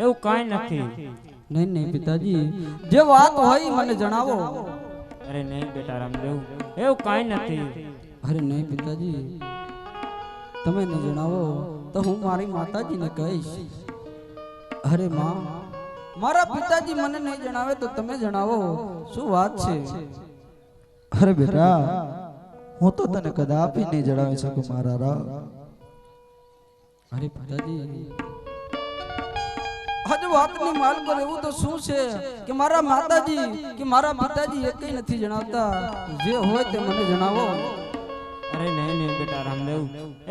એવું કાઈ નથી. નહીં નહીં પિતાજી, જે વાત હોય મને જણાવો. અરે નહીં બેટા રામદેવ, એવું કાઈ નથી. અરે નહીં પિતાજી, તમે નહીં જણાવો તો હું મારી માતાજીને કહીશ. અરે માં, મારા પિતાજી મને નહીં જણાવે તો તમે જણાવો, શું વાત છે? અરે બેટા, હું તો તને કદાપી નહીં જણાવી શકું મારા રાવ. અરે પિતાજી, હજુ વાતની માલ પર એવું તો શું છે કે મારા માતાજી કે મારા પિતાજી એકઈ નથી જણાવતા? જે હોય તે મને જણાવો. અરે નહીં નહીં બેટા રામદેવ,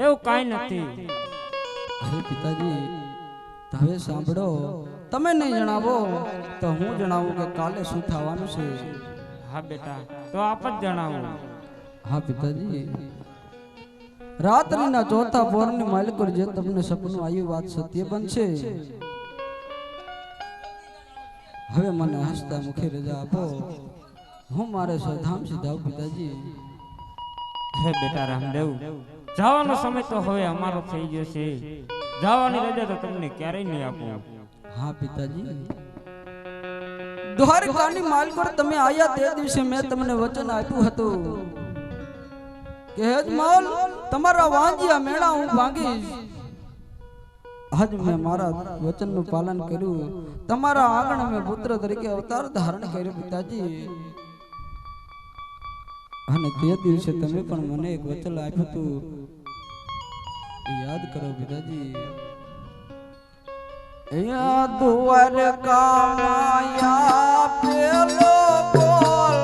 એવું કાઈ નથી. અરે પિતાજી, હવે સાંભળો, તમે નહીં જણાવો તો હું જણાવું કે કાલે શું થવાનું છે. હા બેટા, તો આપ જ જણાવો. હા પિતાજી, રાત્રિના ચોથા પોરની માલિકોર જે તમને સપનું આવ્યું વાત સત્ય બનશે. હવે મને હસતા મુખે રજા આપો, હું મારે સ્વધામ સીધાઉં પિતાજી. હે બેટા રામદેવ, જવાનો સમય તો હવે અમારો થઈ ગયો છે. જવાની રજા તો તમને ક્યારેય નહીં આપું. હા પિતાજી, દ્વારકાની માલકોર તમે આયા તે દિવસે મેં તમને વચન આપ્યું હતું કે યજમાન, તમારા વાંજિયા મેળા હું ભાંગીશ. આજ મેં મારા વચનનું પાલન કર્યું, તમારા આંગણે મેં પુત્ર તરીકે અવતાર ધારણ કર્યો પિતાજી. અને તે દિવસે તમે પણ મને એક વચન આપ્યું હતું, યાદ કરો પિતાજી. અહીંયા દ્વારકામાં આયા પેલો બોલ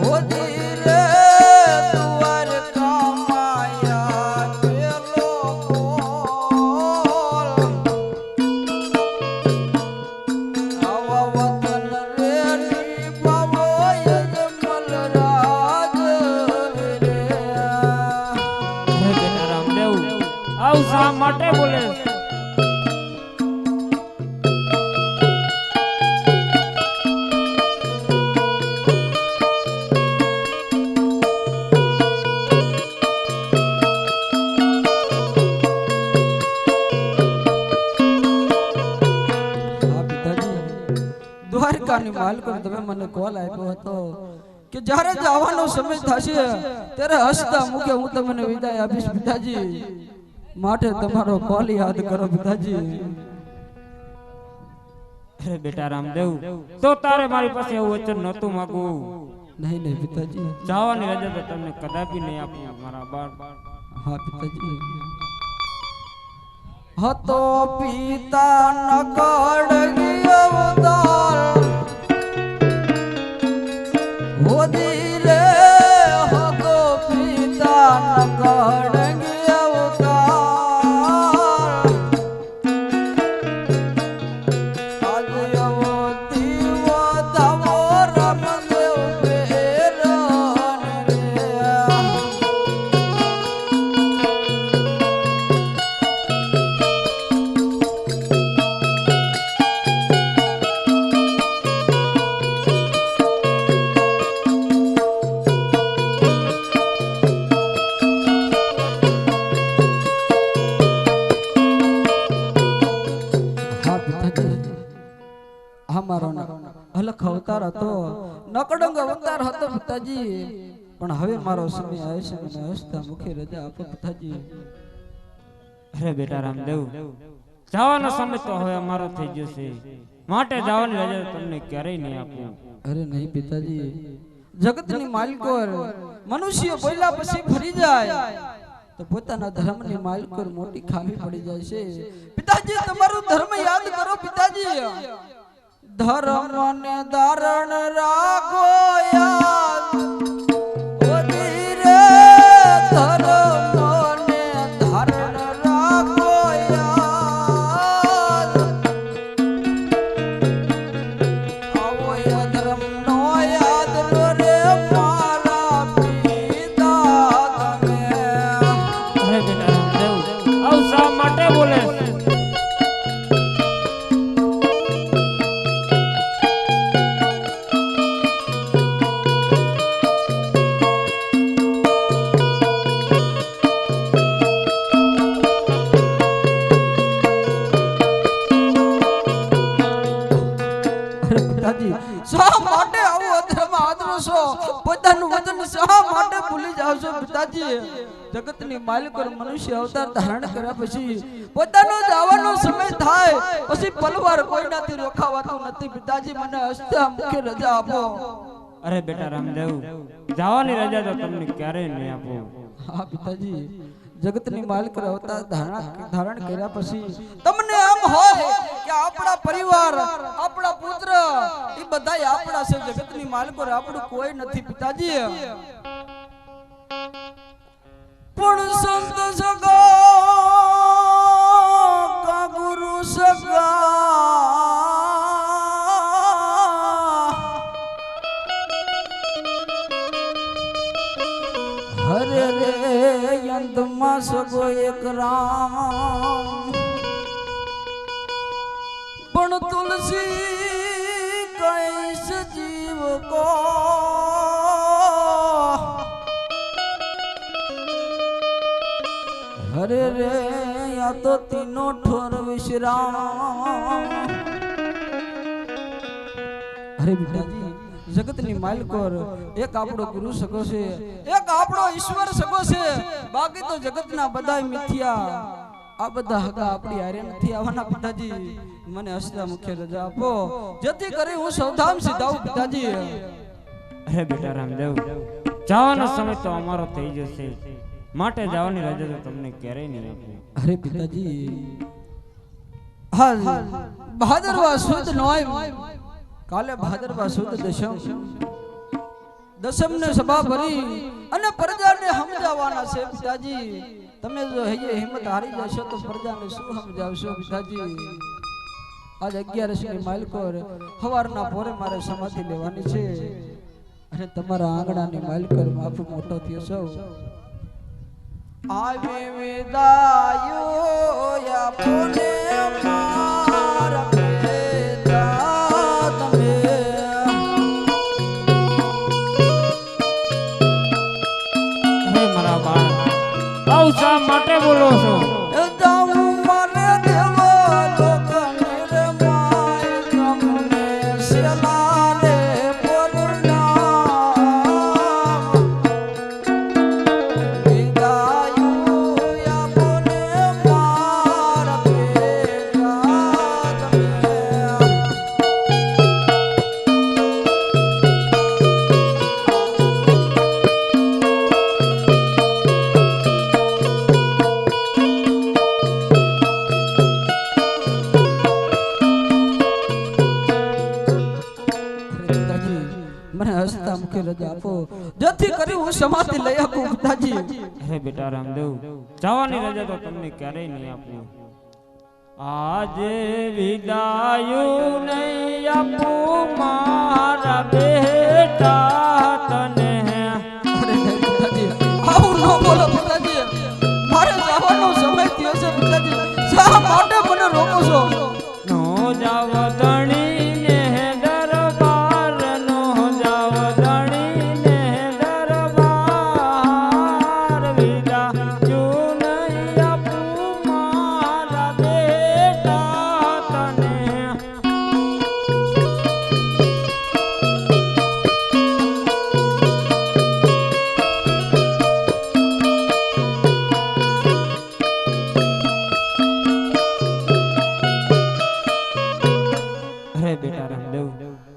હોજી રે, દ્વારકામાં આયા પેલો બોલ. આવા વતન રે નિભાવો યજમલ રાજ રે. હે બેટા રામદેવ, આવ શા માટે બોલે? દ્વારકાની માલકોર તમે મને કોલ આપ્યો હતો કે જ્યારે જવાનો સમય થશે ત્યારે હસતા મુખે હું તમને વિદાય આપીશ પિતાજી. માટે તમારો કોલ યાદ કરો પિતાજી. અરે બેટા રામદેવ, તો તારે મારી પાસે એવું વચન નહોતું માંગવું. નહીં નહીં પિતાજી, જવાની રજા તો તમને કદાપી નહીં આપું મારા બાળ. હા પિતાજી. હતો પિતા નકડગી અવતાર હોદી રે, હતો પિતા નકડગી અવતાર. આજ અવતી વધાવો રામદેવ પ્રેરણ રે. મારો અલખ અવતાર હતો, નકડંગ અવતાર હતો પિતાજી. પણ હવે મારો સમય આવે છે, મને હસતા મુખે રજા આપો પિતાજી. અરે બેટા રામદેવ, જવાનો સમય તો હવે અમારો થઈ ગયો છે. માટે જવાની રજા તમને ક્યારેય નહીં આપું. અરે નહીં પિતાજી, જગતની માલિકોર મનુષ્ય બોલ્યા પછી ફરી જાય તો પોતાના ધર્મની માલિકોર મોટી ખામી પડી જાય છે. પિતાજી, તમારો ધર્મ યાદ કરો પિતાજી. ધર્મ ને ધારણ રાખો યાદ, ઓજી રે ધર્મ ને ધારણ રાખો યાદ. આવો ધર્મ નો યાદ રે મારા પિતા તમે. અરે બેટા રામદેવ, આવ શા માટે બોલે? પિતાજી શા માટે આવું અધર્મ આદરો છો પોતાનું વચન શા માટે ભૂલી જાવ છો પિતાજી જગતની માલિક ઓર મનુષ્ય અવતાર ધારણ કર્યા પછી પોતાનો જવાનો સમય થાય પછી પલવાર કોઈનાથી રોકાવાતું નથી પિતાજી મને હસ્તા મુખે રજા આપો અરે બેટા રામદેવ જવાની રજા તો તમને ક્યારેય નહીં આપું હા પિતાજી જગતની માલિક અવતાર ધારણ કર્યા પછી તમને એમ હોય કે આપણા પરિવાર આપણા પુત્ર એ બધાય આપણા છે જગતની માલિક આપણું કોઈ નથી પિતાજી પણ સંત સગા કા ગુરુ સગા હરે રે અંતમાં સગો એક રામ પણ તુલસી કૈસ જીવ કો હરે રે આ તો તીનો ઠોર વિશ્રામ હરે બેટાજી જગતની માલિકોર એક આપણો ગુરુ સગો છે એક આપણો ઈશ્વર સગો છે બાકી તો જગતના બધા મિથ્યા આ બધા હગા આપણી હારે નથી આવવાના પિતાજી મને હસતા મુખે રજા આપો જેથી કરી હું સૌધામ સીધાઉં પિતાજી અરે બેટા રામદેવ જવાનો સમય તો અમારો થઈ જશે માટે જવાની રજા તો તમને ક્યારેય નહીં આપું અરે પિતાજી હા ભાદરવા સુદ નોય કાલે ભાદરવા સુદ દશમ ને સભા ભરી અને પ્રજાને સમજાવવાના છે પિતાજી તમે જો હૈયે હિંમત હારી જશો તો પ્રજાને શું સમજાવશો પિતાજી આજ 11 ની માલિકોર હવારના પોરે મારે સમાધિ લેવાની છે અને તમારા આંગણાની માલિકોર માફ મોટો થયો છો આવે વિદાયો યા પોને મારા શા માટે બોલો છો રજા આપો જેથી કરી હું સમાધિ લઈ આપું પિતાજી હે બેટા રામદેવ જવાની રજા તો તમને ક્યારેય નહીં આપું આજે વિદાયું નહીં આપું મારા બેટા તને અરે પિતાજી આવું ન બોલો પિતાજી મારે જવાનો સમય થયો છે પિતાજી શા માટે મને રોકો છો નો જાવ ધણી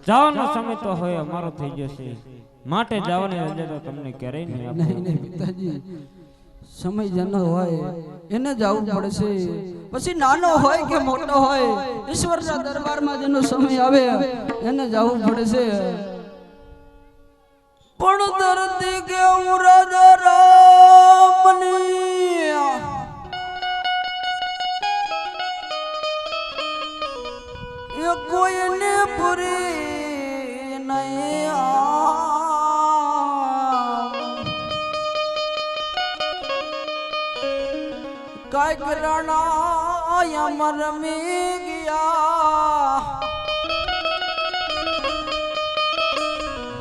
જવાનો સમય તો હવે અમારો થઈ જશે માટે જવાની રજા તો તમને ક્યારેય નહીં આપું નહીં પિતાજી સમય જેનો હોય એને જવું પડશે પછી નાનો હોય કે મોટો હોય ઈશ્વરના દરબારમાં જેનો સમય આવે એને જવું પડશે પણ ધરતી કે રાજા રામની એ કોઈને પૂરી काय करना अमर में गया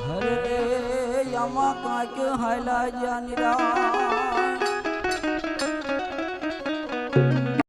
हरे यमा का के हला जानिरा